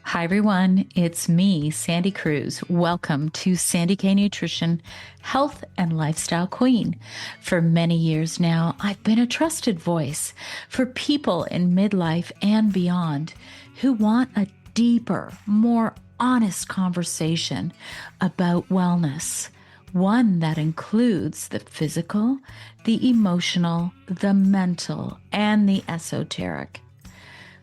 Hi, everyone. It's me, Sandy Cruz. Welcome to Sandy K Nutrition, Health and Lifestyle Queen. For many years now, I've been a trusted voice for people in midlife and beyond who want a deeper, more honest conversation about wellness. One that includes the physical, the emotional, the mental, and the esoteric.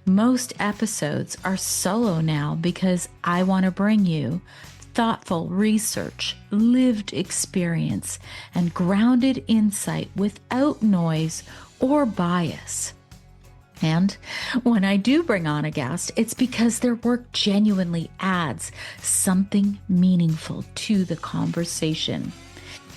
Most episodes are solo now because I want to bring you thoughtful research, lived experience, and grounded insight without noise or bias. And when I do bring on a guest, it's because their work genuinely adds something meaningful to the conversation.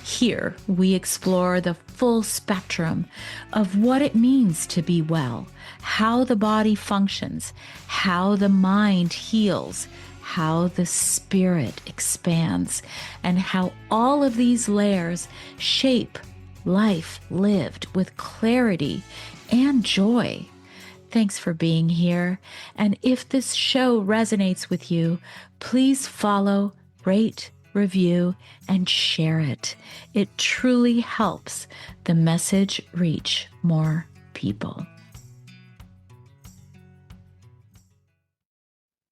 Here, we explore the full spectrum of what it means to be well, how the body functions, how the mind heals, how the spirit expands, and how all of these layers shape life lived with clarity and joy. Thanks for being here. And if this show resonates with you, please follow, rate, review, and share it. It truly helps the message reach more people.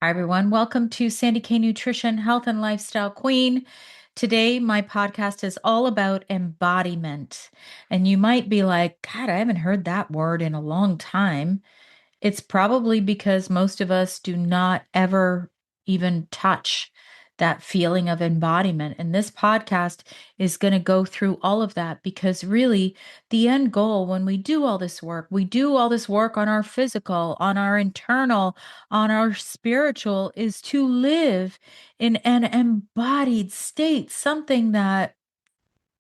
Hi, everyone. Welcome to Sandy K Nutrition, Health and Lifestyle Queen. Today, my podcast is all about embodiment. And you might be like, God, I haven't heard that word in a long time. It's probably because most of us do not ever even touch that feeling of embodiment. And this podcast is going to go through all of that because really the end goal when we do all this work, we do all this work on our physical, on our internal, on our spiritual, is to live in an embodied state, something that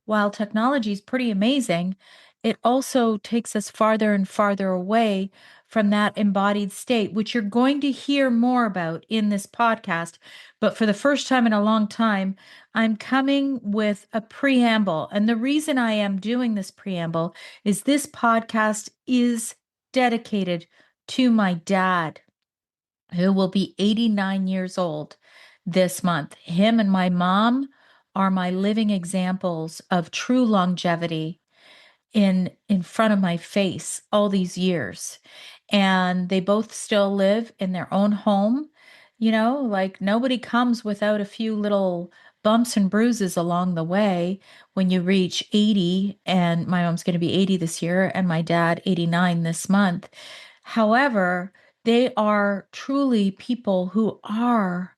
while technology is pretty amazing, it also takes us farther and farther away from that embodied state, which you're going to hear more about in this podcast. But for the first time in a long time, I'm coming with a preamble. And the reason I am doing this preamble is this podcast is dedicated to my dad, who will be 89 years old this month. Him and my mom are my living examples of true longevity in front of my face all these years. And they both still live in their own home. Like nobody comes without a few little bumps and bruises along the way when you reach 80. And my mom's going to be 80 this year, and my dad 89 this month. However, they are truly people who are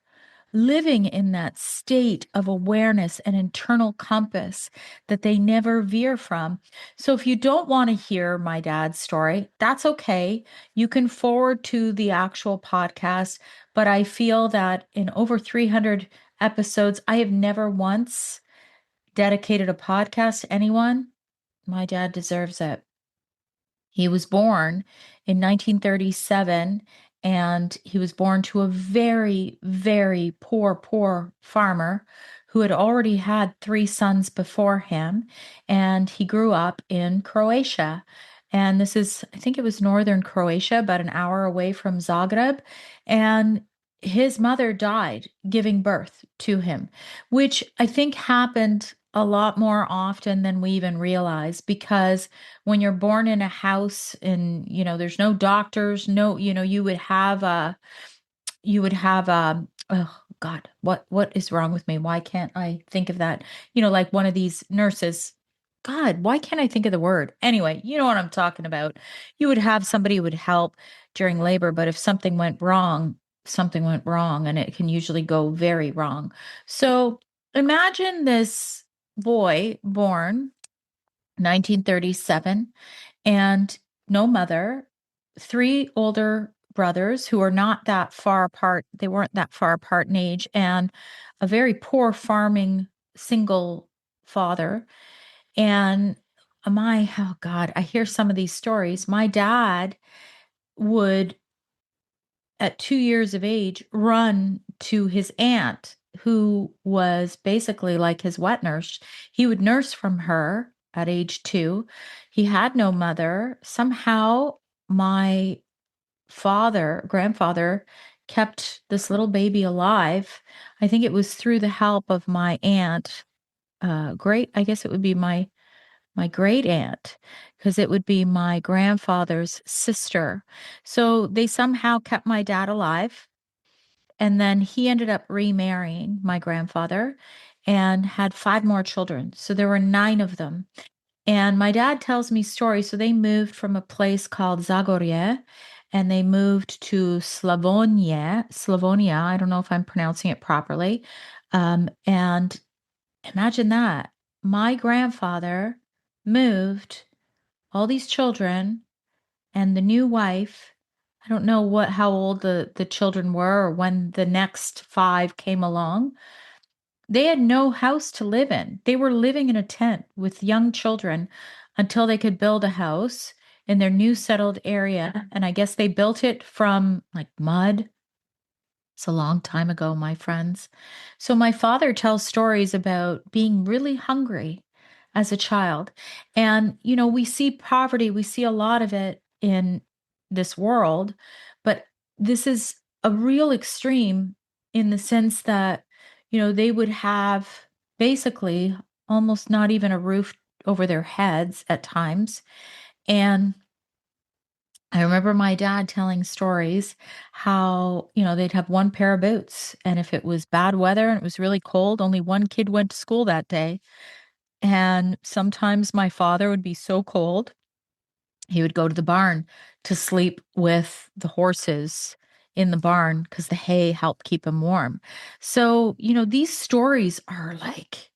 living in that state of awareness and internal compass that they never veer from. So if you don't want to hear my dad's story, that's okay. You can forward to the actual podcast. But I feel that in over 300 episodes, I have never once dedicated a podcast to anyone. My dad deserves it. He was born in 1937, and he was born to a very, very poor farmer who had already had three sons before him. And he grew up in Croatia. And this is, I think it was northern Croatia, about an hour away from Zagreb. And his mother died giving birth to him, which I think happened a lot more often than we even realize, because when you're born in a house and there's no doctors, no, you would have oh God, what is wrong with me? Why can't I think of that? Like one of these nurses. God, why can't I think of the word? Anyway, you know what I'm talking about. You would have somebody who would help during labor, but if something went wrong, and it can usually go very wrong. So imagine this boy born 1937, and no mother, three older brothers who are not that far apart. They weren't that far apart in age, and a very poor farming single father. And oh God, I hear some of these stories. My dad would, at 2 years of age, run to his aunt, who was basically like his wet nurse. He would nurse from her at age 2. He had no mother. Somehow, my grandfather, kept this little baby alive. I think it was through the help of my aunt, I guess it would be my great aunt, because it would be my grandfather's sister. So they somehow kept my dad alive. And then he ended up remarrying my grandfather and had five more children. So there were nine of them. And my dad tells me stories. So they moved from a place called Zagorje and they moved to Slavonia. I don't know if I'm pronouncing it properly. And imagine that. My grandfather moved all these children and the new wife. I don't know how old the children were or when the next five came along. They had no house to live in. They were living in a tent with young children until they could build a house in their new settled area. And I guess they built it from like mud. It's a long time ago, my friends. So my father tells stories about being really hungry as a child. And, we see poverty, we see a lot of it in this world, but this is a real extreme in the sense that, they would have basically almost not even a roof over their heads at times. And I remember my dad telling stories how, they'd have one pair of boots. And if it was bad weather and it was really cold, only one kid went to school that day. And sometimes my father would be so cold, he would go to the barn to sleep with the horses in the barn because the hay helped keep him warm. So, these stories are like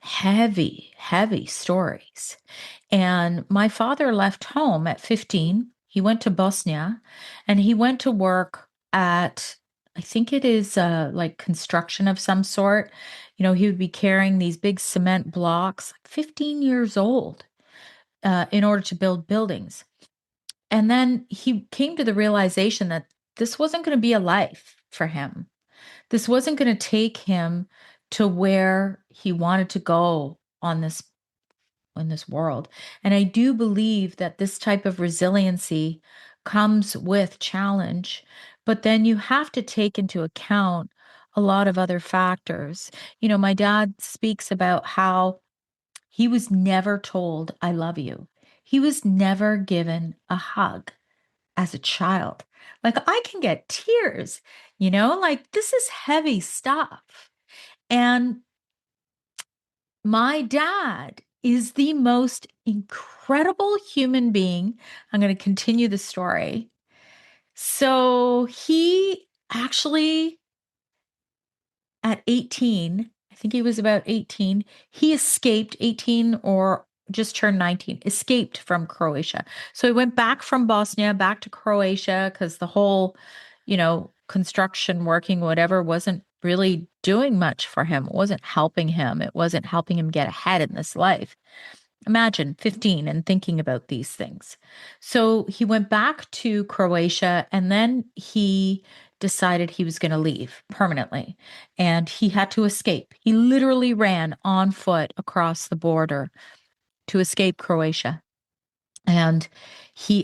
heavy, heavy stories. And my father left home at 15. He went to Bosnia and he went to work at, I think it is like construction of some sort. He would be carrying these big cement blocks, like 15 years old, in order to build buildings. And then he came to the realization that this wasn't going to be a life for him. This wasn't going to take him to where he wanted to go in this world. And I do believe that this type of resiliency comes with challenge, but then you have to take into account a lot of other factors. My dad speaks about how he was never told, I love you. He was never given a hug as a child. Like I can get tears, like this is heavy stuff. And my dad is the most incredible human being. I'm going to continue the story. So he actually, at 18, I think he was about 18, he escaped 18 or just turned 19, escaped from Croatia. So he went back from Bosnia back to Croatia because the whole, construction working, whatever, wasn't really doing much for him. It wasn't helping him. It wasn't helping him get ahead in this life. Imagine 15 and thinking about these things. So he went back to Croatia and then he decided he was going to leave permanently and he had to escape. He literally ran on foot across the border to escape Croatia. And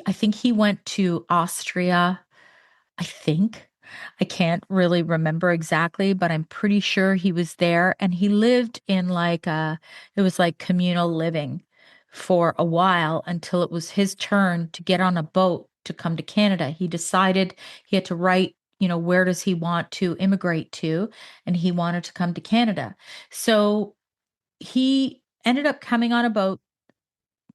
I think he went to Austria, I think. I can't really remember exactly, but I'm pretty sure he was there and he lived in it was like communal living for a while until it was his turn to get on a boat to come to Canada. He decided he had to write, where does he want to immigrate to? And he wanted to come to Canada. So he ended up coming on a boat.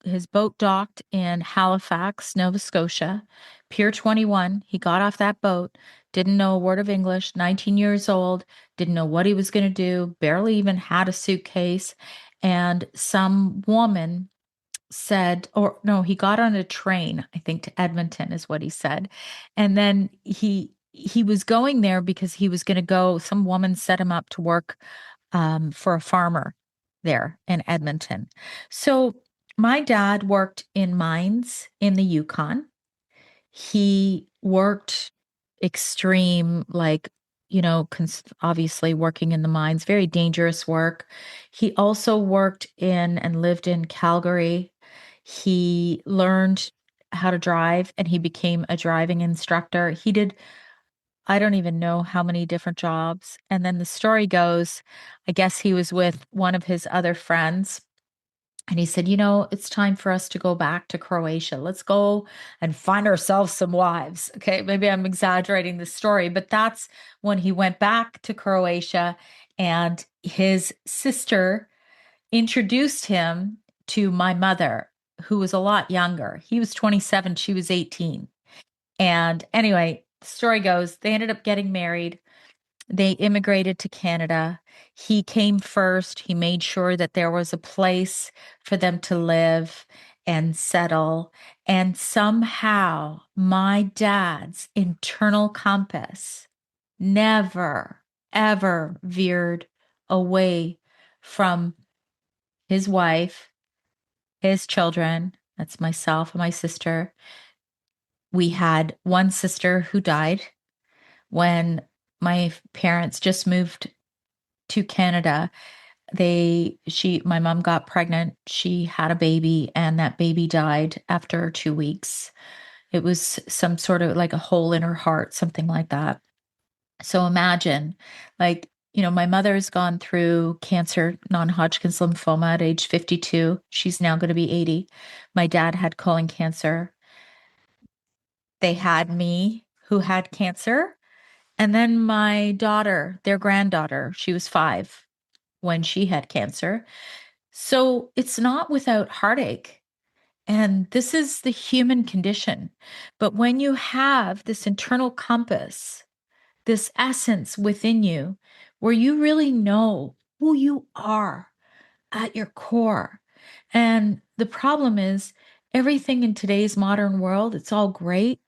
His boat docked in Halifax, Nova Scotia, Pier 21. He got off that boat, didn't know a word of English, 19 years old, didn't know what he was going to do, barely even had a suitcase. And some woman said, or no, he got on a train, I think to Edmonton is what he said. And then he was going there because he was going to go, some woman set him up to work for a farmer there in Edmonton. So my dad worked in mines in the Yukon. He worked extreme, like, obviously working in the mines, very dangerous work. He also worked in and lived in Calgary. He learned how to drive and he became a driving instructor. He did I don't even know how many different jobs. And then the story goes, I guess he was with one of his other friends. And he said, it's time for us to go back to Croatia. Let's go and find ourselves some wives. Okay, maybe I'm exaggerating the story, but that's when he went back to Croatia and his sister introduced him to my mother, who was a lot younger. He was 27, she was 18. And anyway, the story goes they ended up getting married. They immigrated to Canada. He came first. He made sure that there was a place for them to live and settle. And somehow, my dad's internal compass never, ever veered away from his wife, his children. That's myself and my sister. We had one sister who died when my parents just moved to Canada. My mom got pregnant. She had a baby, and that baby died after 2 weeks. It was some sort of like a hole in her heart, something like that. So imagine, my mother's gone through cancer, non-Hodgkin's lymphoma at age 52. She's now going to be 80. My dad had colon cancer. They had me, who had cancer. And then my daughter, their granddaughter, she was 5 when she had cancer. So it's not without heartache. And this is the human condition. But when you have this internal compass, this essence within you, where you really know who you are at your core. And the problem is, everything in today's modern world, it's all great,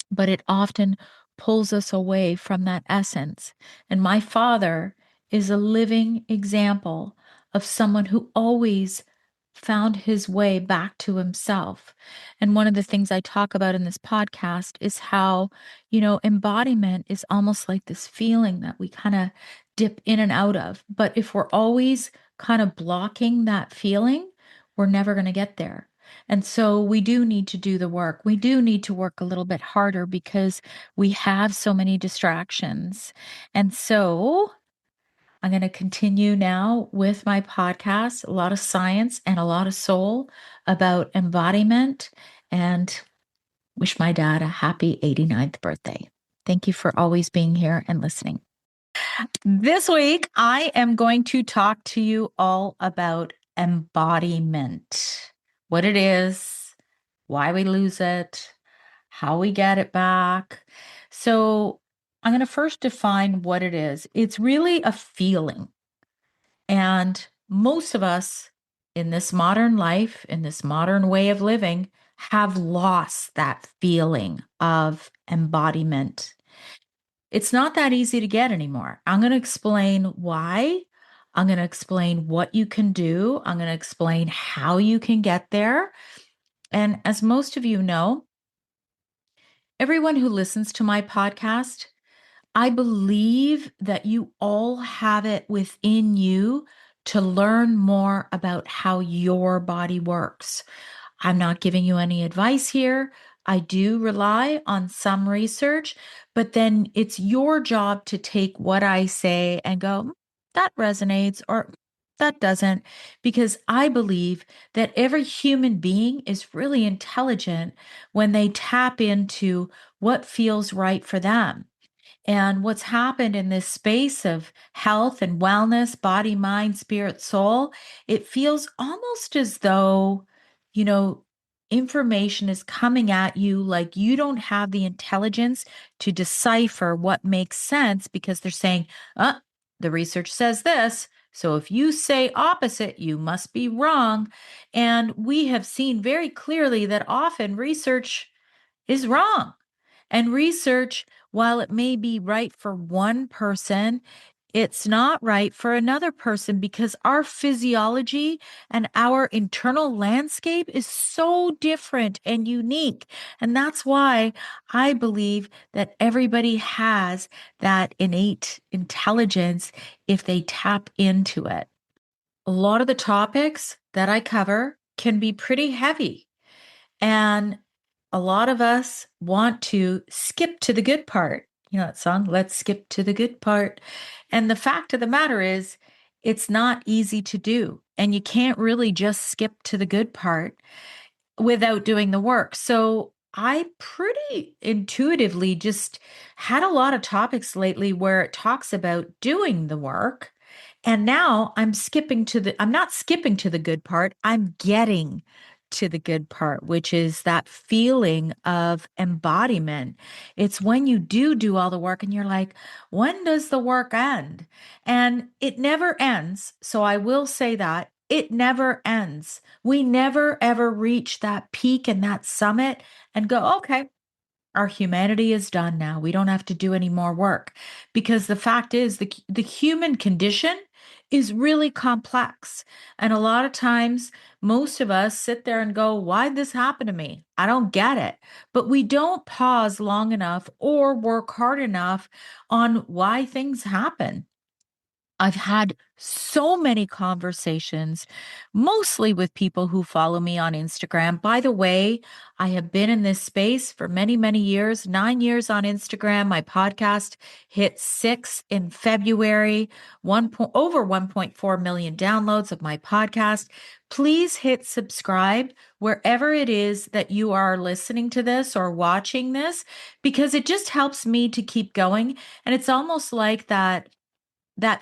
but it often pulls us away from that essence. And my father is a living example of someone who always found his way back to himself. And one of the things I talk about in this podcast is how, embodiment is almost like this feeling that we kind of dip in and out of. But if we're always kind of blocking that feeling, we're never going to get there. And so we do need to do the work. We do need to work a little bit harder because we have so many distractions. And so I'm going to continue now with my podcast, a lot of science and a lot of soul about embodiment, and wish my dad a happy 89th birthday. Thank you for always being here and listening. This week, I am going to talk to you all about embodiment, what it is, why we lose it, how we get it back. So, I'm going to first define what it is. It's really a feeling. And most of us in this modern life, in this modern way of living, have lost that feeling of embodiment. It's not that easy to get anymore. I'm going to explain why. I'm going to explain what you can do. I'm going to explain how you can get there. And as most of you know, everyone who listens to my podcast, I believe that you all have it within you to learn more about how your body works. I'm not giving you any advice here. I do rely on some research, but then it's your job to take what I say and go, that resonates or that doesn't, because I believe that every human being is really intelligent when they tap into what feels right for them. And what's happened in this space of health and wellness, body, mind, spirit, soul, it feels almost as though, you know, information is coming at you like you don't have the intelligence to decipher what makes sense because they're saying, the research says this. So if you say opposite, you must be wrong. And we have seen very clearly that often research is wrong. And research, while it may be right for one person, it's not right for another person because our physiology and our internal landscape is so different and unique. And that's why I believe that everybody has that innate intelligence if they tap into it. A lot of the topics that I cover can be pretty heavy. And a lot of us want to skip to the good part. You know that song? Let's skip to the good part. And the fact of the matter is, it's not easy to do. And you can't really just skip to the good part without doing the work. So I pretty intuitively just had a lot of topics lately where it talks about doing the work. And now I'm not skipping to the good part, I'm getting to the good part, which is that feeling of embodiment. It's when you do all the work and you're like, when does the work end? And it never ends. So I will say that it never ends. We never ever reach that peak and that summit and go, okay, our humanity is done now. We don't have to do any more work. Because the fact is, the human condition is really complex. And a lot of times, most of us sit there and go, why'd this happen to me? I don't get it. But we don't pause long enough or work hard enough on why things happen. I've had so many conversations, mostly with people who follow me on Instagram. By the way, I have been in this space for many, many years, 9 years on Instagram. My podcast hit six in February, over 1.4 million downloads of my podcast. Please hit subscribe wherever it is that you are listening to this or watching this, because it just helps me to keep going. And it's almost like that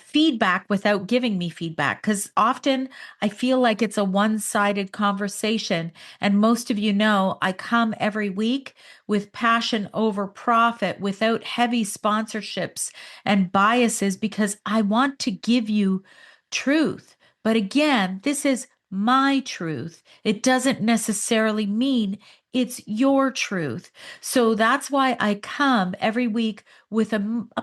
feedback without giving me feedback. Because often I feel like it's a one-sided conversation. And most of you know, I come every week with passion over profit, without heavy sponsorships and biases, because I want to give you truth. But again, this is my truth. It doesn't necessarily mean it's your truth. So that's why I come every week with a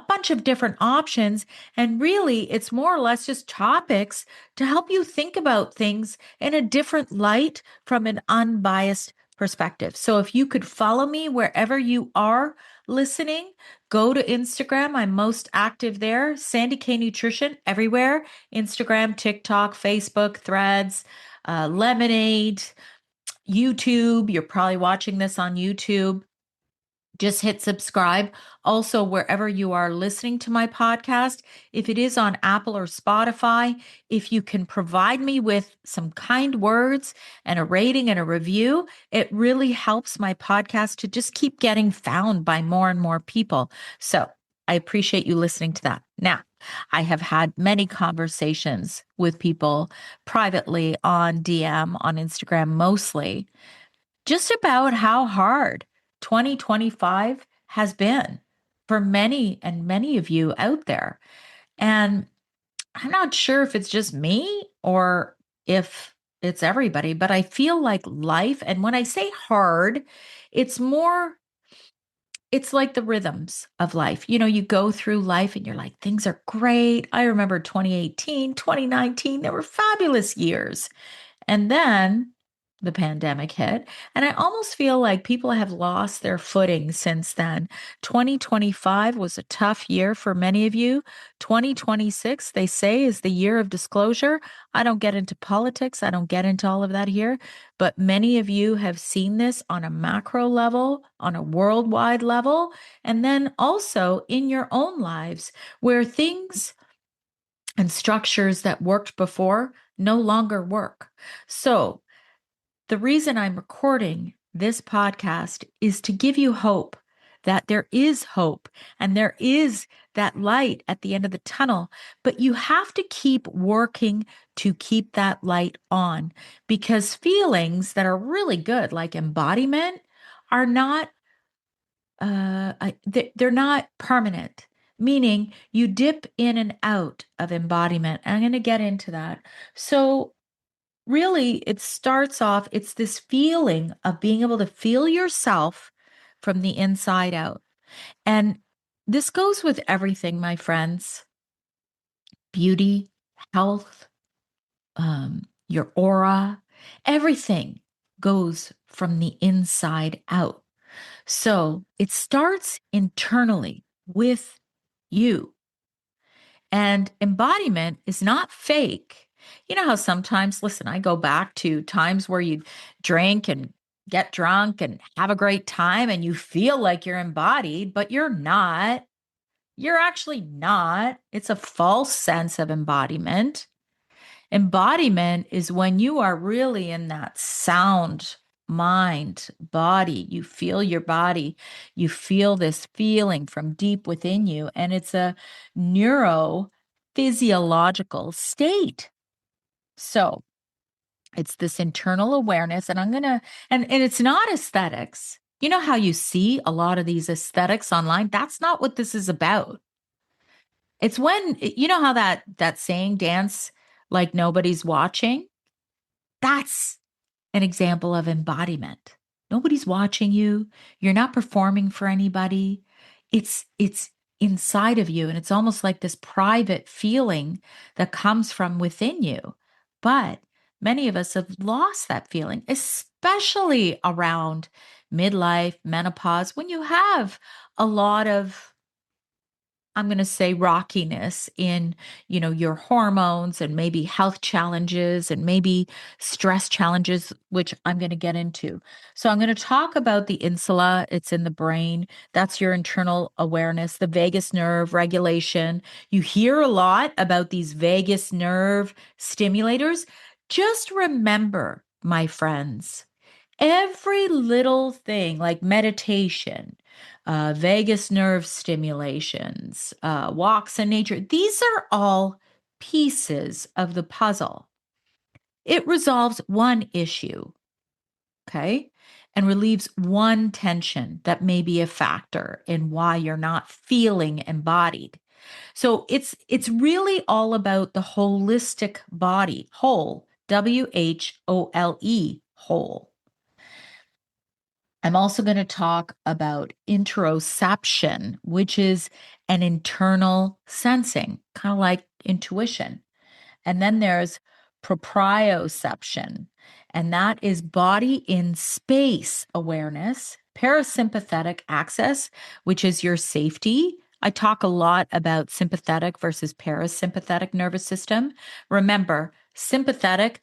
bunch of different options. And really, it's more or less just topics to help you think about things in a different light from an unbiased perspective. So if you could follow me wherever you are listening, go to Instagram. I'm most active there. Sandy K Nutrition everywhere: Instagram, TikTok, Facebook, Threads, Lemonade, YouTube. You're probably watching this on YouTube. Just hit subscribe. Also, wherever you are listening to my podcast, if it is on Apple or Spotify, if you can provide me with some kind words and a rating and a review, it really helps my podcast to just keep getting found by more and more people. So I appreciate you listening to that. Now, I have had many conversations with people privately on DM, on Instagram mostly, just about how hard 2025 has been for many and many of you out there. And I'm not sure if it's just me or if it's everybody, but I feel like life, and when I say hard, it's more, it's like the rhythms of life. You know, you go through life and you're like, things are great. I remember 2018, 2019, they were fabulous years. And then the pandemic hit, and I almost feel like people have lost their footing since then. 2025 was a tough year for many of you. 2026, they say, is the year of disclosure. I don't get into politics, I don't get into all of that here, but many of you have seen this on a macro level, on a worldwide level, and then also in your own lives, where things and structures that worked before no longer work. So, the reason I'm recording this podcast is to give you hope, that there is hope and there is that light at the end of the tunnel, but you have to keep working to keep that light on, because feelings that are really good, like embodiment, are not they're not permanent, meaning you dip in and out of embodiment. I'm going to get into that. So really, it starts off, it's this feeling of being able to feel yourself from the inside out. And this goes with everything, my friends: beauty, health, your aura, everything goes from the inside out. So it starts internally with you. And embodiment is not fake. You know how sometimes, listen, I go back to times where you drink and get drunk and have a great time and you feel like you're embodied, but you're not. You're actually not. It's a false sense of embodiment. Embodiment is when you are really in that sound mind, body. You feel your body. You feel this feeling from deep within you. And it's a neurophysiological state. So it's this internal awareness. And and it's not aesthetics. You know how you see a lot of these aesthetics online? That's not what this is about. It's when, you know how that saying, dance like nobody's watching? That's an example of embodiment. Nobody's watching you. You're not performing for anybody. It's inside of you, and it's almost like this private feeling that comes from within you. But many of us have lost that feeling, especially around midlife, menopause, when you have a lot of, I'm going to say, rockiness in, your hormones, and maybe health challenges, and maybe stress challenges, which I'm going to get into. So I'm going to talk about the insula. It's in the brain. That's your internal awareness, the vagus nerve regulation. You hear a lot about these vagus nerve stimulators. Just remember, my friends, every little thing like meditation, vagus nerve stimulations, walks in nature, these are all pieces of the puzzle. It resolves one issue, okay, and relieves one tension that may be a factor in why you're not feeling embodied. So it's really all about the holistic body, whole, WHOLE, whole. I'm also going to talk about interoception, which is an internal sensing, kind of like intuition. And then there's proprioception, and that is body in space awareness, parasympathetic access, which is your safety. I talk a lot about sympathetic versus parasympathetic nervous system. Remember, sympathetic,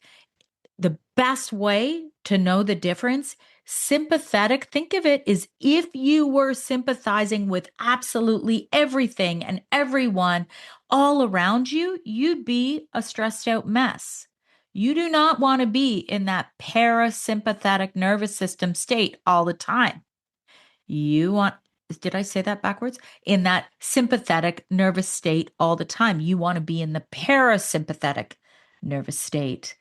the best way to know the difference, sympathetic, think of it as if you were sympathizing with absolutely everything and everyone all around you, you'd be a stressed out mess. You do not want to be in that parasympathetic nervous system state all the time. You want, did I say that backwards? In that sympathetic nervous state all the time. You want to be in the parasympathetic nervous state,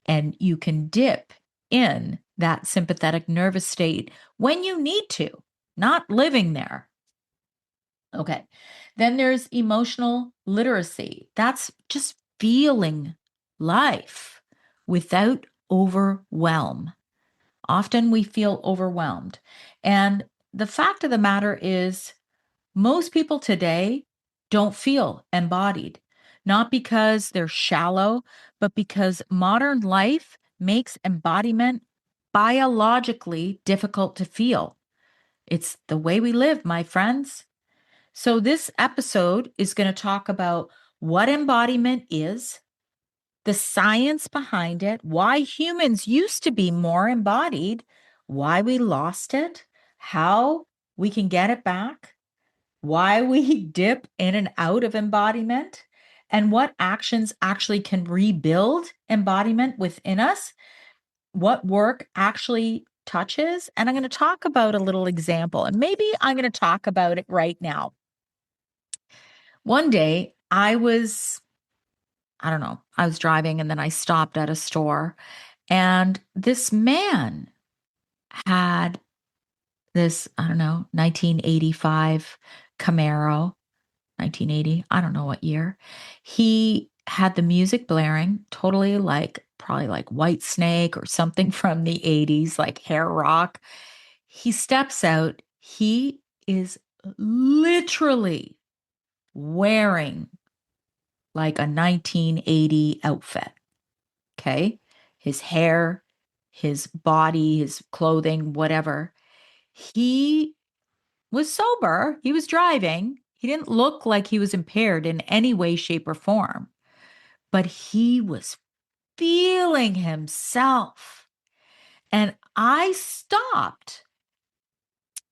and you can dip in that sympathetic nervous state when you need to, not living there. Okay. Then there's emotional literacy. That's just feeling life without overwhelm. Often we feel overwhelmed. And the fact of the matter is, most people today don't feel embodied, not because they're shallow, but because modern life makes embodiment biologically difficult to feel. It's the way we live, my friends. So, this episode is going to talk about what embodiment is, the science behind it, why humans used to be more embodied, why we lost it, how we can get it back, why we dip in and out of embodiment, and what actions actually can rebuild embodiment within us, what work actually touches. And I'm going to talk about a little example, and maybe I'm going to talk about it right now. One day I don't know, I was driving, and then I stopped at a store, and this man had this, I don't know, 1985 Camaro, 1980, I don't know what year. He had the music blaring, totally like, probably like White Snake or something from the 80s, like hair rock. He steps out. He is literally wearing like a 1980 outfit. Okay. His hair, his body, his clothing, whatever. He was sober. He was driving. He didn't look like he was impaired in any way, shape, or form, but he was feeling himself. And I stopped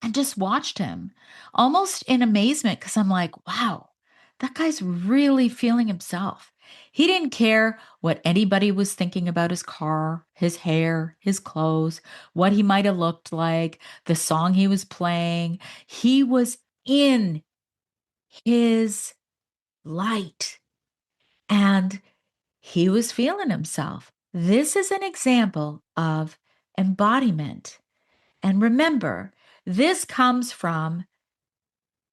and just watched him almost in amazement because I'm like, wow, that guy's really feeling himself. He didn't care what anybody was thinking about his car, his hair, his clothes, what he might have looked like, the song he was playing. He was in his light and he was feeling himself. This is an example of embodiment. And remember, this comes from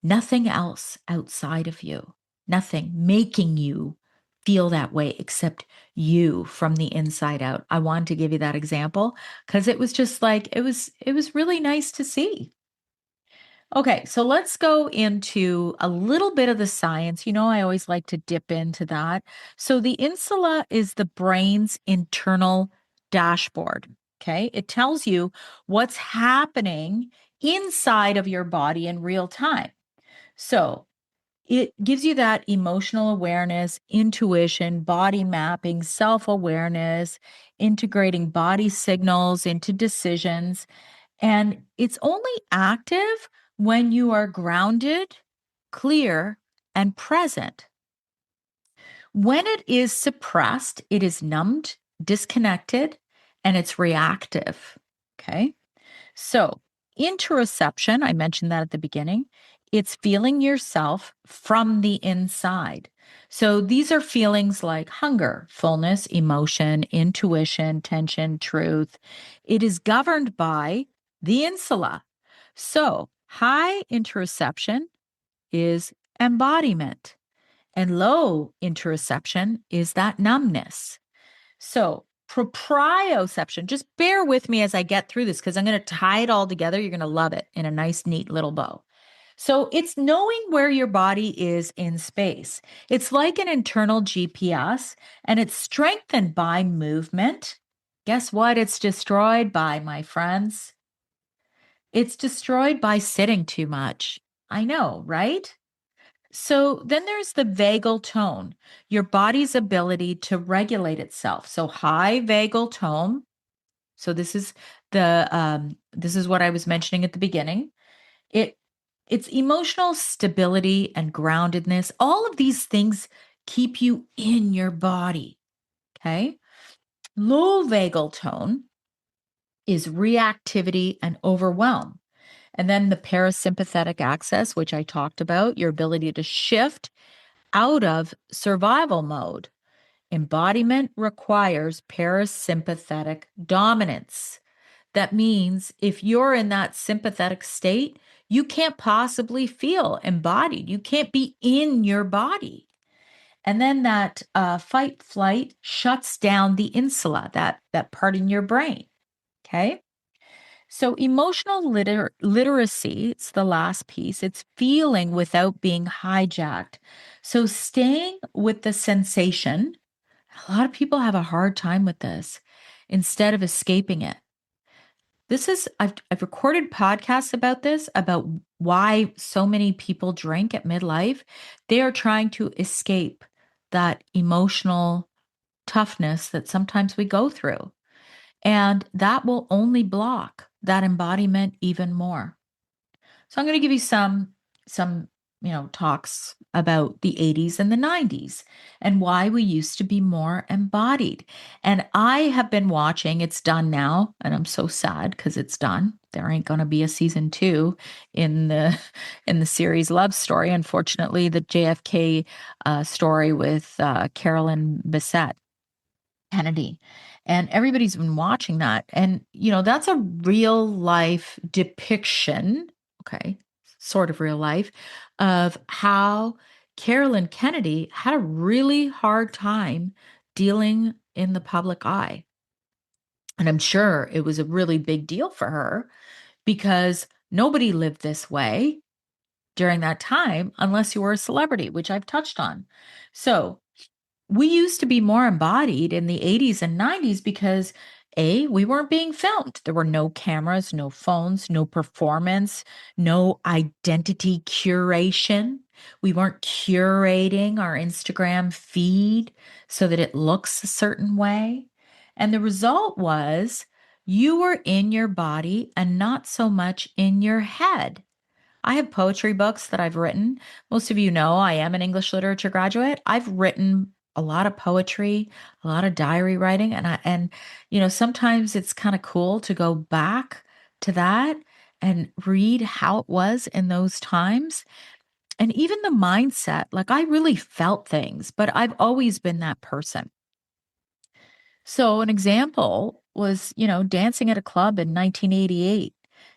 nothing else outside of you, nothing making you feel that way except you from the inside out. I wanted to give you that example because it was just like it was really nice to see. Okay, so let's go into a little bit of the science. You know, I always like to dip into that. So, the insula is the brain's internal dashboard. Okay, it tells you what's happening inside of your body in real time. So, it gives you that emotional awareness, intuition, body mapping, self awareness, integrating body signals into decisions. And it's only active when you are grounded, clear, and present. When it is suppressed, it is numbed, disconnected, and it's reactive. Okay. So, interoception, I mentioned that at the beginning, it's feeling yourself from the inside. So, these are feelings like hunger, fullness, emotion, intuition, tension, truth. It is governed by the insula. So, high interoception is embodiment, and low interoception is that numbness. So, proprioception, just bear with me as I get through this because I'm going to tie it all together. You're going to love it in a nice, neat little bow. So, it's knowing where your body is in space. It's like an internal GPS and it's strengthened by movement. Guess what? It's destroyed by, my friends. It's destroyed by sitting too much. I know, right? So then there's the vagal tone, your body's ability to regulate itself. So high vagal tone. So this is what I was mentioning at the beginning. It it's emotional stability and groundedness. All of these things keep you in your body. Okay. Low vagal tone is reactivity and overwhelm. And then the parasympathetic axis, which I talked about, your ability to shift out of survival mode. Embodiment requires parasympathetic dominance. That means if you're in that sympathetic state, you can't possibly feel embodied. You can't be in your body. And then that fight flight shuts down the insula, that part in your brain. Okay. So, emotional literacy, it's the last piece. It's feeling without being hijacked. So, staying with the sensation, a lot of people have a hard time with this instead of escaping it. I've recorded podcasts about this, about why so many people drink at midlife. They are trying to escape that emotional toughness that sometimes we go through. And that will only block that embodiment even more. So I'm going to give you some talks about the 80s and the 90s and why we used to be more embodied. And I have been watching, it's done now, and I'm so sad because it's done. There ain't going to be a season 2 in the in the series Love Story. Unfortunately, the JFK story with Carolyn Bessette Kennedy. And everybody's been watching that. And, that's a real life depiction, okay, sort of real life, of how Carolyn Kennedy had a really hard time dealing in the public eye. And I'm sure it was a really big deal for her because nobody lived this way during that time unless you were a celebrity, which I've touched on. So, we used to be more embodied in the 80s and 90s because we weren't being filmed. There were no cameras, no phones, no performance, no identity curation. We weren't curating our Instagram feed so that it looks a certain way. And the result was You were in your body and not so much in your head. I have poetry books that I've written. Most of you know I am an English literature graduate. I've written a lot of poetry, a lot of diary writing, and sometimes it's kind of cool to go back to that and read how it was in those times. And even the mindset, like I really felt things, but I've always been that person. So an example was, dancing at a club in 1988.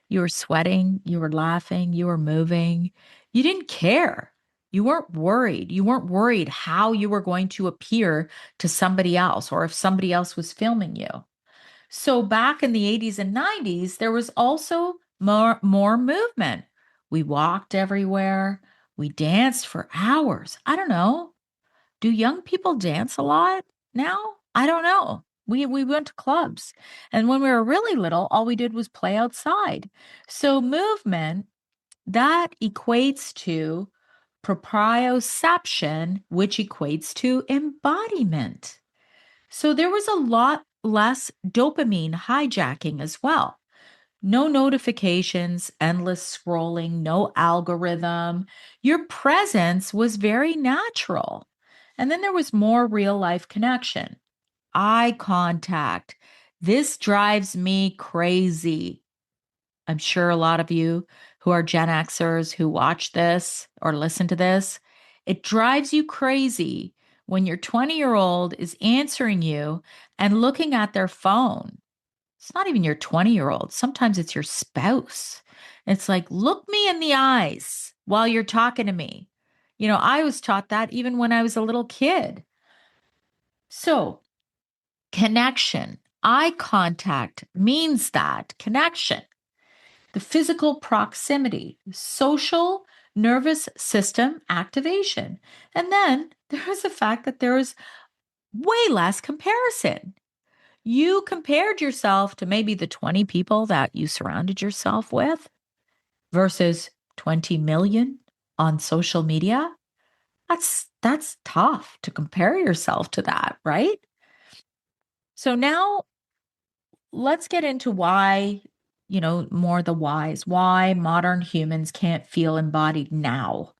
You were sweating, you were laughing, you were moving. You didn't care. You weren't worried. You weren't worried how you were going to appear to somebody else or if somebody else was filming you. So back in the 80s and 90s, there was also more movement. We walked everywhere. We danced for hours. I don't know. Do young people dance a lot now? I don't know. We went to clubs. And when we were really little, all we did was play outside. So movement that equates to proprioception, which equates to embodiment. So there was a lot less dopamine hijacking as well. No notifications, endless scrolling, no algorithm. Your presence was very natural. And then there was more real life connection, eye contact. This drives me crazy. I'm sure a lot of you who are Gen Xers who watch this or listen to this, it drives you crazy when your 20-year-old is answering you and looking at their phone. It's not even your 20-year-old. Sometimes it's your spouse. It's like, look me in the eyes while you're talking to me. I was taught that even when I was a little kid. So, connection, eye contact means that connection, the physical proximity, social nervous system activation. And then there is the fact that there is way less comparison. You compared yourself to maybe the 20 people that you surrounded yourself with versus 20 million on social media. That's tough to compare yourself to that, right? So now let's get into why, more the whys, why modern humans can't feel embodied now.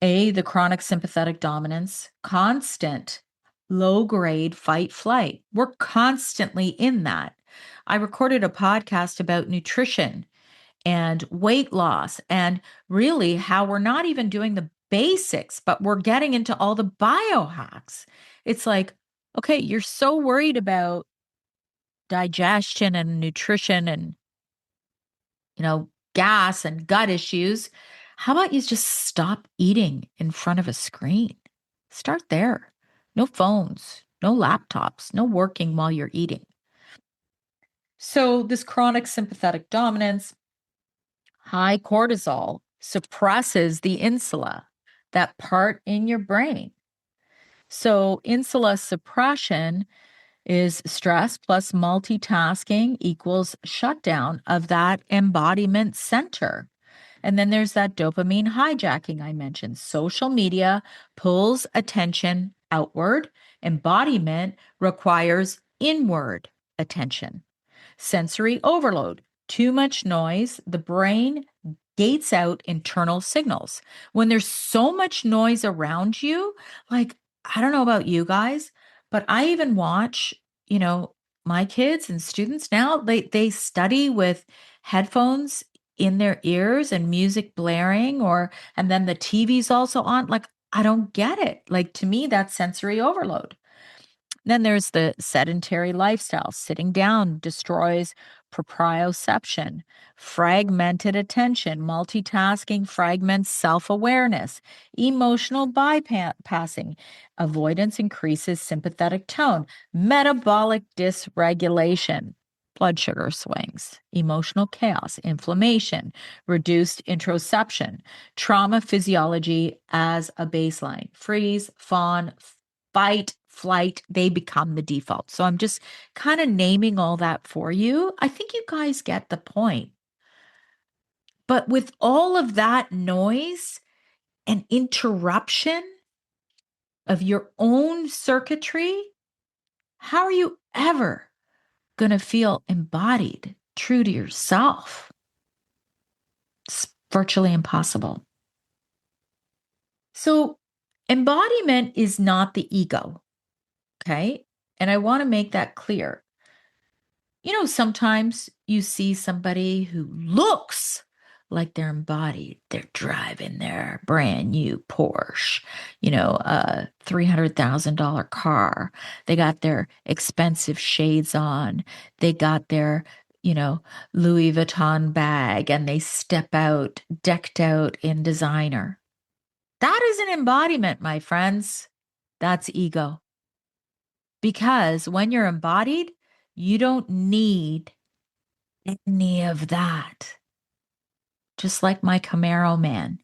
The chronic sympathetic dominance, constant low grade fight flight. We're constantly in that. I recorded a podcast about nutrition and weight loss and really how we're not even doing the basics, but we're getting into all the biohacks. It's like, okay, you're so worried about digestion and nutrition and, gas and gut issues. How about you just stop eating in front of a screen? Start there. No phones, no laptops, no working while you're eating. So, this chronic sympathetic dominance, high cortisol suppresses the insula, that part in your brain. So, insula suppression is stress plus multitasking equals shutdown of that embodiment center. And then there's that dopamine hijacking I mentioned. Social media pulls attention outward, embodiment requires inward attention. Sensory overload, too much noise, the brain gates out internal signals. When there's so much noise around you, like, I don't know about you guys, but I even watch, you know, my kids and students now, they study with headphones in their ears and music blaring and then the TV's also on. Like, I don't get it. Like, to me, that's sensory overload. Then there's the sedentary lifestyle. Sitting down destroys proprioception, fragmented attention, multitasking fragments self awareness, emotional bypassing, avoidance increases sympathetic tone, metabolic dysregulation. Blood sugar swings, emotional chaos, inflammation, reduced interoception, trauma physiology as a baseline, freeze, fawn, fight, flight, they become the default. So I'm just kind of naming all that for you. I think you guys get the point. But with all of that noise and interruption of your own circuitry, how are you ever going to feel embodied, true to yourself? It's virtually impossible. So, embodiment is not the ego, okay? And I want to make that clear. Sometimes you see somebody who looks like they're embodied. They're driving their brand new Porsche, a $300,000 car. They got their expensive shades on. They got their, you know, Louis Vuitton bag and they step out decked out in designer. That is an embodiment, my friends. That's ego. Because when you're embodied, you don't need any of that. Just like my Camaro man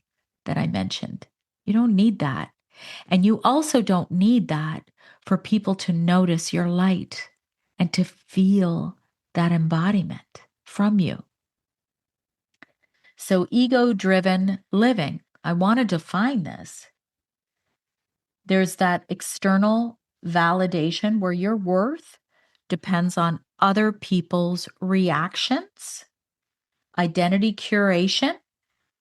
that I mentioned. You don't need that. And you also don't need that for people to notice your light and to feel that embodiment from you. So, ego driven living, I want to define this. There's that external validation where your worth depends on other people's reactions, identity curation,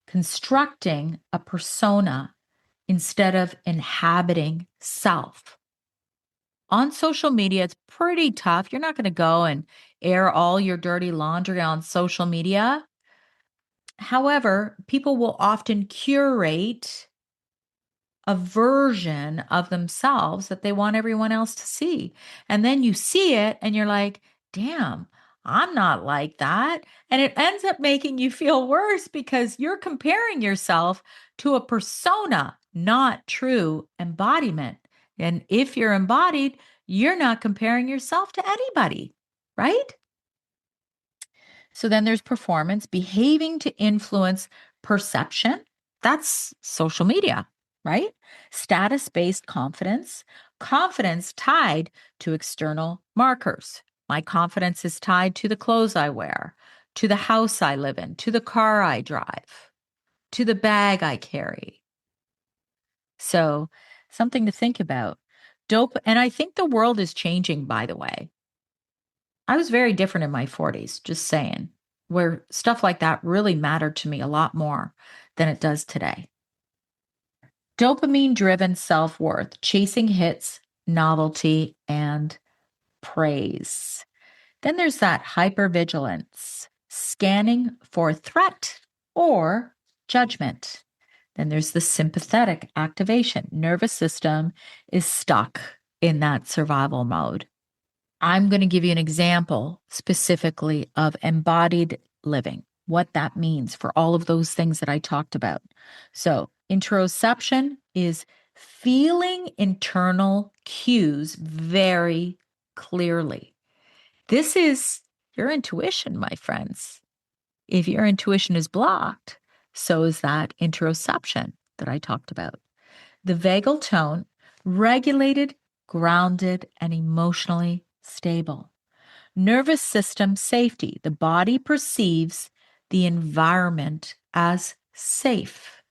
constructing a persona instead of inhabiting self. On social media, it's pretty tough. You're not going to go and air all your dirty laundry on social media. However, people will often curate a version of themselves that they want everyone else to see. And then you see it and you're like, damn, I'm not like that. And it ends up making you feel worse because you're comparing yourself to a persona, not true embodiment. And if you're embodied, you're not comparing yourself to anybody, right? So then there's performance, behaving to influence perception. That's social media, right? Status based confidence, confidence tied to external markers. My confidence is tied to the clothes I wear, to the house I live in, to the car I drive, to the bag I carry. So, something to think about. And I think the world is changing, by the way. I was very different in my 40s, just saying, where stuff like that really mattered to me a lot more than it does today. Dopamine driven self worth, chasing hits, novelty, and praise. Then there's that hypervigilance, scanning for threat or judgment. Then there's the sympathetic activation. Nervous system is stuck in that survival mode. I'm going to give you an example specifically of embodied living, what that means for all of those things that I talked about. So, interoception is feeling internal cues very clearly. This is your intuition, my friends. If your intuition is blocked, so is that interoception that I talked about. The vagal tone, regulated, grounded, and emotionally stable. Nervous system safety. The body perceives the environment as safe.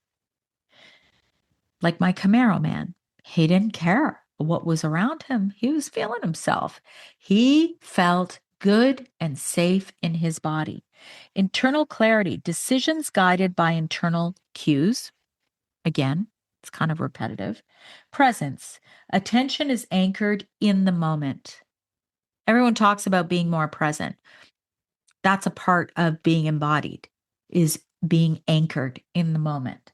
Like my Camaro man, he didn't care what was around him. He was feeling himself. He felt good and safe in his body. Internal clarity, decisions guided by internal cues. Again, it's kind of repetitive. Presence, attention is anchored in the moment. Everyone talks about being more present. That's a part of being embodied, is being anchored in the moment.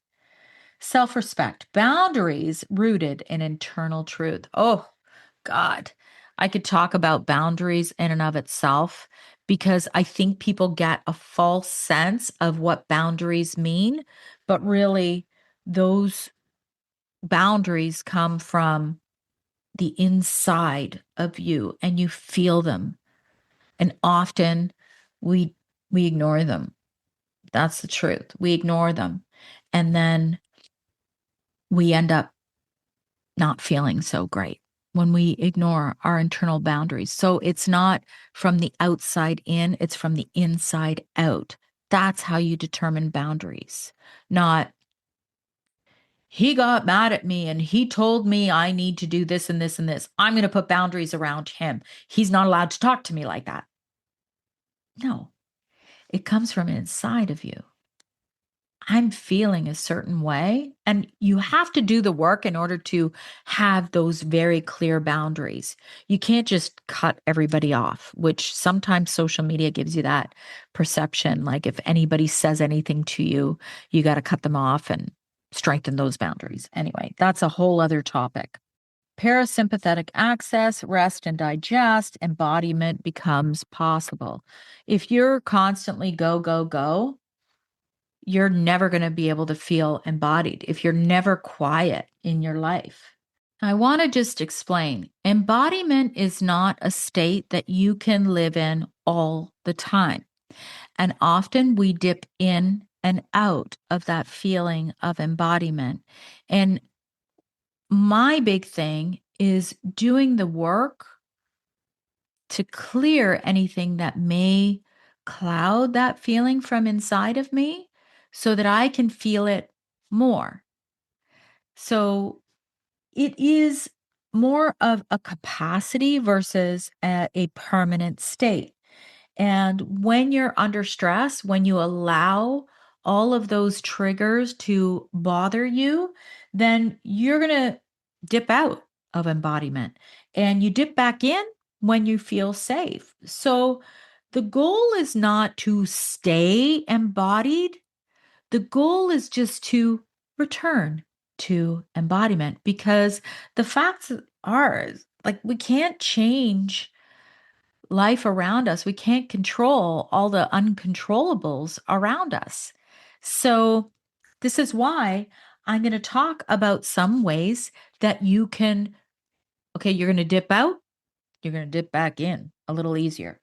Self-respect, boundaries rooted in internal truth. Oh, God. I could talk about boundaries in and of itself because I think people get a false sense of what boundaries mean, but really those boundaries come from the inside of you and you feel them. And often we we ignore them. That's the truth. We ignore them. And then we end up not feeling so great when we ignore our internal boundaries. So it's not from the outside in, it's from the inside out. That's how you determine boundaries, not he got mad at me and he told me I need to do this and this and this. I'm going to put boundaries around him. He's not allowed to talk to me like that. No, it comes from inside of you. I'm feeling a certain way. And you have to do the work in order to have those very clear boundaries. You can't just cut everybody off, which sometimes social media gives you that perception. Like if anybody says anything to you, you got to cut them off and strengthen those boundaries. Anyway, that's a whole other topic. Parasympathetic access, rest and digest, embodiment becomes possible. If you're constantly go, go, go, you're never going to be able to feel embodied if you're never quiet in your life. I want to just explain embodiment is not a state that you can live in all the time. And often we dip in and out of that feeling of embodiment. And my big thing is doing the work to clear anything that may cloud that feeling from inside of me so that I can feel it more. So it is more of a capacity versus a permanent state. And when you're under stress, when you allow all of those triggers to bother you, then you're going to dip out of embodiment and you dip back in when you feel safe. So the goal is not to stay embodied, the goal is just to return to embodiment because the facts are like we can't change life around us. We can't control all the uncontrollables around us. So, this is why I'm going to talk about some ways that you can, okay, you're going to dip out, you're going to dip back in a little easier.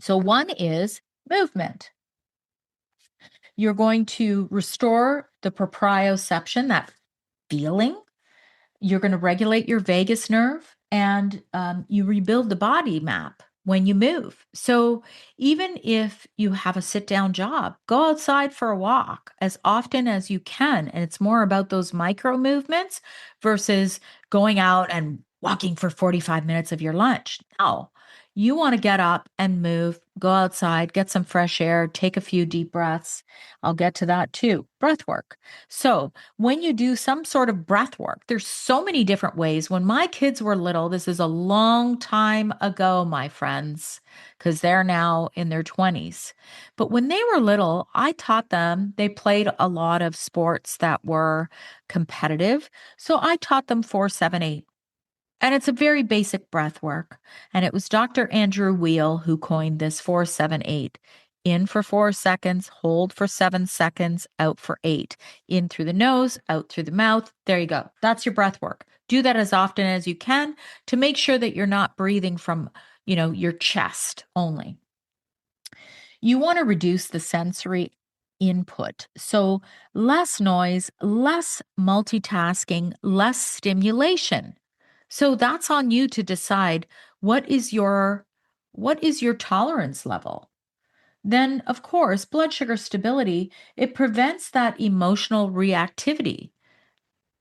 So, one is movement. You're going to restore the proprioception, that feeling. You're going to regulate your vagus nerve and you rebuild the body map when you move. So even if you have a sit down job, go outside for a walk as often as you can. And it's more about those micro movements versus going out and walking for 45 minutes of your lunch. No, you want to get up and move, go outside, get some fresh air, take a few deep breaths. I'll get to that too. Breath work. So, when you do some sort of breath work, there's so many different ways. When my kids were little, this is a long time ago, my friends, because they're now in their 20s. But when they were little, I taught them, they played a lot of sports that were competitive. So I taught them 4-7-8. And it's a very basic breath work. And it was Dr. Andrew Weil who coined this 4-7-8. In for 4 seconds, hold for 7 seconds, out for 8. In through the nose, out through the mouth. There you go. That's your breath work. Do that as often as you can to make sure that you're not breathing from, your chest only. You want to reduce the sensory input. So, less noise, less multitasking, less stimulation. So that's on you to decide what is your tolerance level. Then of course, blood sugar stability, it prevents that emotional reactivity.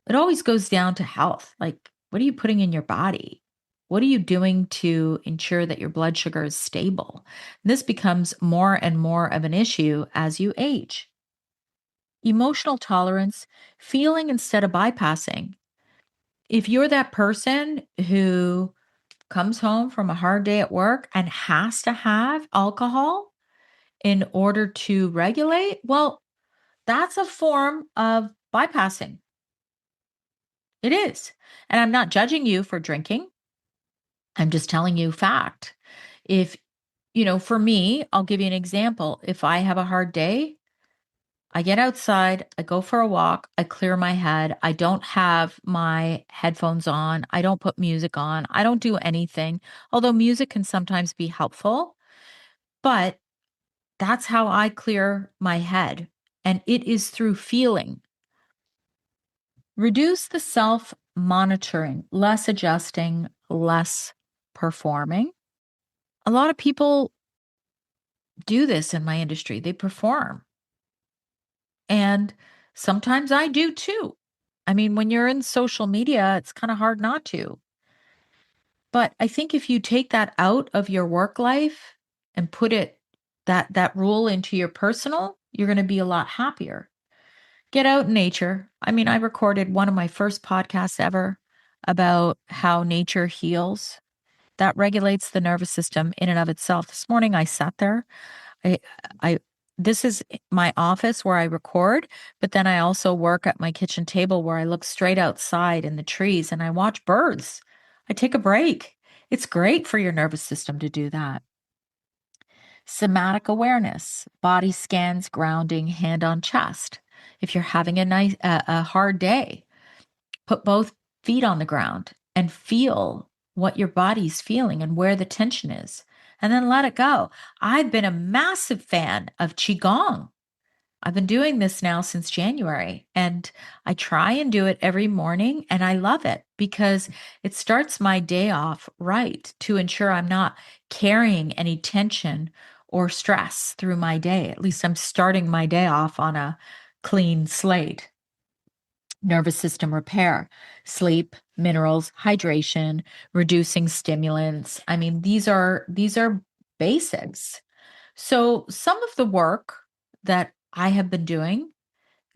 It always goes down to health. Like what are you putting in your body? What are you doing to ensure that your blood sugar is stable? This becomes more and more of an issue as you age. Emotional tolerance, feeling instead of bypassing. If you're that person who comes home from a hard day at work and has to have alcohol in order to regulate, well, that's a form of bypassing. It is. And I'm not judging you for drinking. I'm just telling you fact. If, for me, I'll give you an example. If I have a hard day, I get outside, I go for a walk, I clear my head. I don't have my headphones on. I don't put music on. I don't do anything, although music can sometimes be helpful. But that's how I clear my head. And it is through feeling. Reduce the self monitoring, less adjusting, less performing. A lot of people do this in my industry, they perform. And sometimes I do too. I mean, when you're in social media, it's kind of hard not to. But I think if you take that out of your work life, and put that rule into your personal, you're going to be a lot happier. Get out in nature. I mean, I recorded one of my first podcasts ever about how nature heals. That regulates the nervous system in and of itself. This morning I sat there. I I this is my office where I record, but then I also work at my kitchen table where I look straight outside in the trees and I watch birds. I take a break. It's great for your nervous system to do that. Somatic awareness, body scans, grounding, hand on chest. If you're having a hard day, put both feet on the ground and feel what your body's feeling and where the tension is, and then let it go. I've been a massive fan of Qigong. I've been doing this now since January, and I try and do it every morning, and I love it because it starts my day off right to ensure I'm not carrying any tension or stress through my day. At least I'm starting my day off on a clean slate. Nervous system repair, sleep, minerals, hydration, reducing stimulants. I mean, these are basics. So some of the work that I have been doing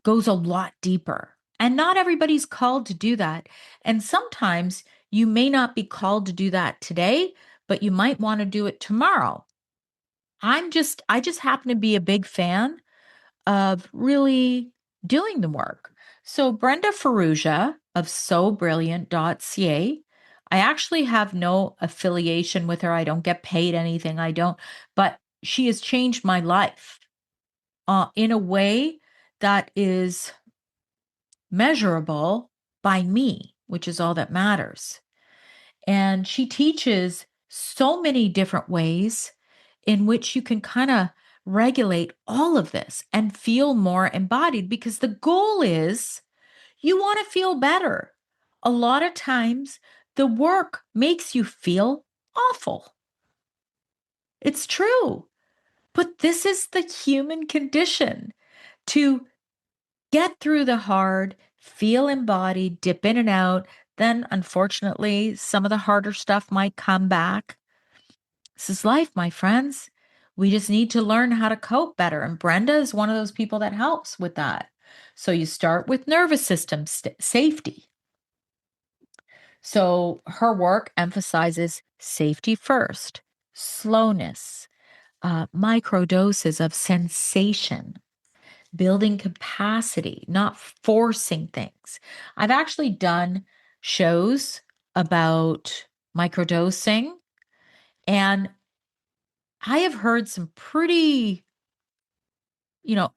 goes a lot deeper. And not everybody's called to do that. And sometimes you may not be called to do that today, but you might want to do it tomorrow. I just happen to be a big fan of really doing the work. So Brenda Ferrugia of sobrilliant.ca, I actually have no affiliation with her. I don't get paid anything. I don't, but she has changed my life in a way that is measurable by me, which is all that matters. And she teaches so many different ways in which you can kind of regulate all of this and feel more embodied because the goal is you want to feel better. A lot of times, the work makes you feel awful. It's true. But this is the human condition to get through the hard, feel embodied, dip in and out. Then, unfortunately, some of the harder stuff might come back. This is life, my friends. We just need to learn how to cope better. And Brenda is one of those people that helps with that. So you start with nervous system safety. So her work emphasizes safety first, slowness, micro doses of sensation, building capacity, not forcing things. I've actually done shows about microdosing, and I have heard some pretty,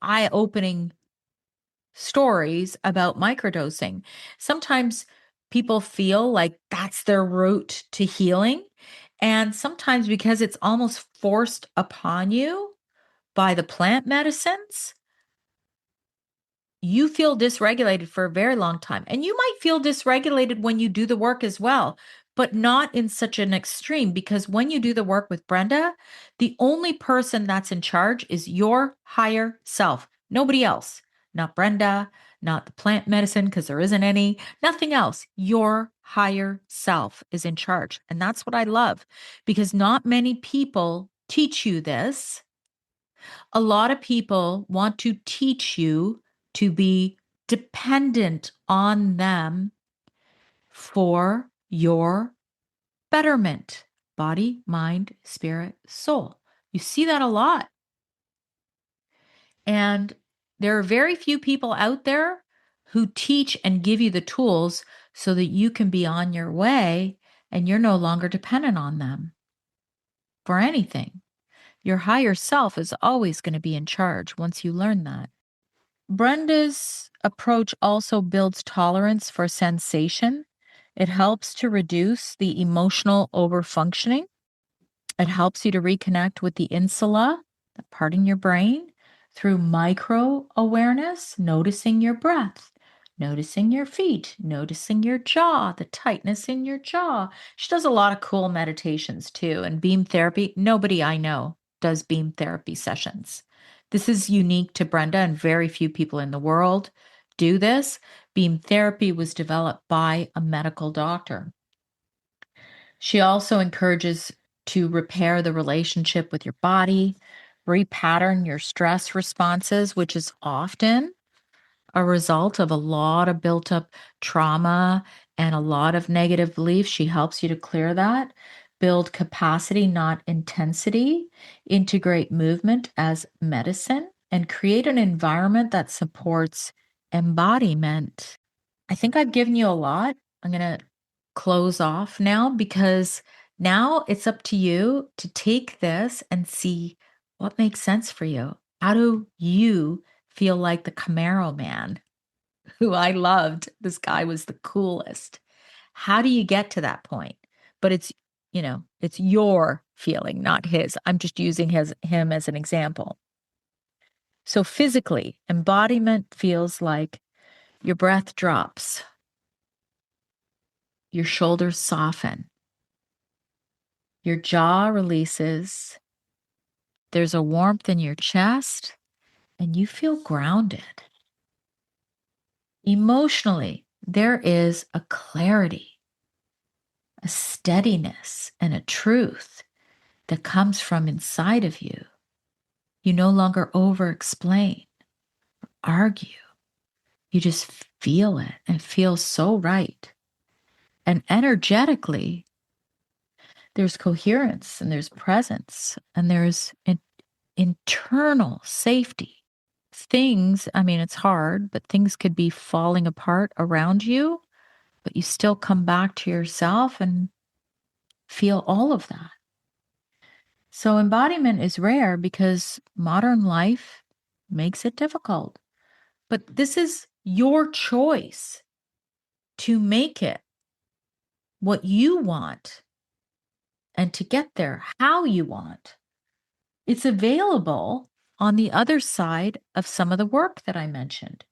eye-opening stories about microdosing. Sometimes people feel like that's their route to healing, and sometimes because it's almost forced upon you by the plant medicines, you feel dysregulated for a very long time. And you might feel dysregulated when you do the work as well, but not in such an extreme because when you do the work with Brenda, the only person that's in charge is your higher self, nobody else. Not Brenda, not the plant medicine, because there isn't any, nothing else. Your higher self is in charge. And that's what I love because not many people teach you this. A lot of people want to teach you to be dependent on them for your betterment, body, mind, spirit, soul. You see that a lot. And there are very few people out there who teach and give you the tools so that you can be on your way and you're no longer dependent on them for anything. Your higher self is always going to be in charge once you learn that. Brenda's approach also builds tolerance for sensation. It helps to reduce the emotional overfunctioning. It helps you to reconnect with the insula, the part in your brain, through micro awareness, noticing your breath, noticing your feet, noticing your jaw, the tightness in your jaw. She does a lot of cool meditations too. And beam therapy, nobody I know does beam therapy sessions. This is unique to Brenda, and very few people in the world do this. Beam therapy was developed by a medical doctor. She also encourages to repair the relationship with your body, repattern your stress responses, which is often a result of a lot of built up trauma and a lot of negative beliefs. She helps you to clear that, build capacity, not intensity, integrate movement as medicine, and create an environment that supports embodiment. I think I've given you a lot. I'm going to close off now because now it's up to you to take this and see what makes sense for you. How do you feel like the Camaro man who I loved? This guy was the coolest. How do you get to that point? But it's your feeling, not his. I'm just using him as an example. So physically, embodiment feels like your breath drops, your shoulders soften, your jaw releases, there's a warmth in your chest, and you feel grounded. Emotionally, there is a clarity, a steadiness, and a truth that comes from inside of you. You no longer over-explain, argue. You just feel it, and it feels so right. And energetically, there's coherence, and there's presence, and there's internal safety. Things, I mean, it's hard, but things could be falling apart around you, but you still come back to yourself and feel all of that. So embodiment is rare because modern life makes it difficult. But this is your choice to make it what you want and to get there how you want. It's available on the other side of some of the work that I mentioned.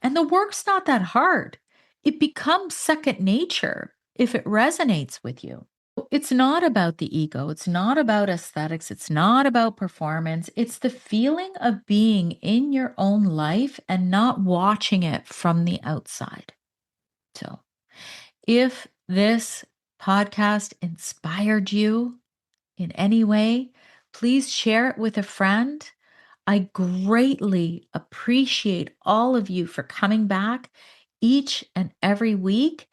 And the work's not that hard. It becomes second nature if it resonates with you. It's not about the ego. It's not about aesthetics. It's not about performance. It's the feeling of being in your own life and not watching it from the outside. So if this podcast inspired you in any way, please share it with a friend. I greatly appreciate all of you for coming back each and every week.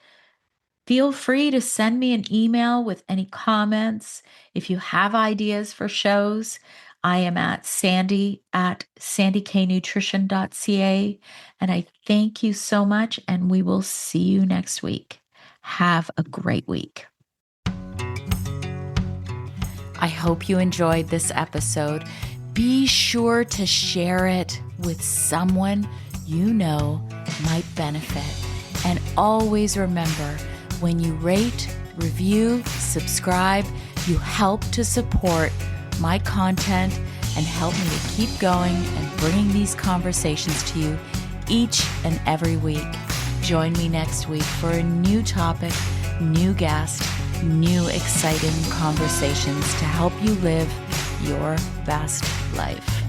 Feel free to send me an email with any comments. If you have ideas for shows, I am at sandyknutrition.ca. And I thank you so much, and we will see you next week. Have a great week. I hope you enjoyed this episode. Be sure to share it with someone you know might benefit. And always remember, when you rate, review, subscribe, you help to support my content and help me to keep going and bringing these conversations to you each and every week. Join me next week for a new topic, new guest, new exciting conversations to help you live your best life.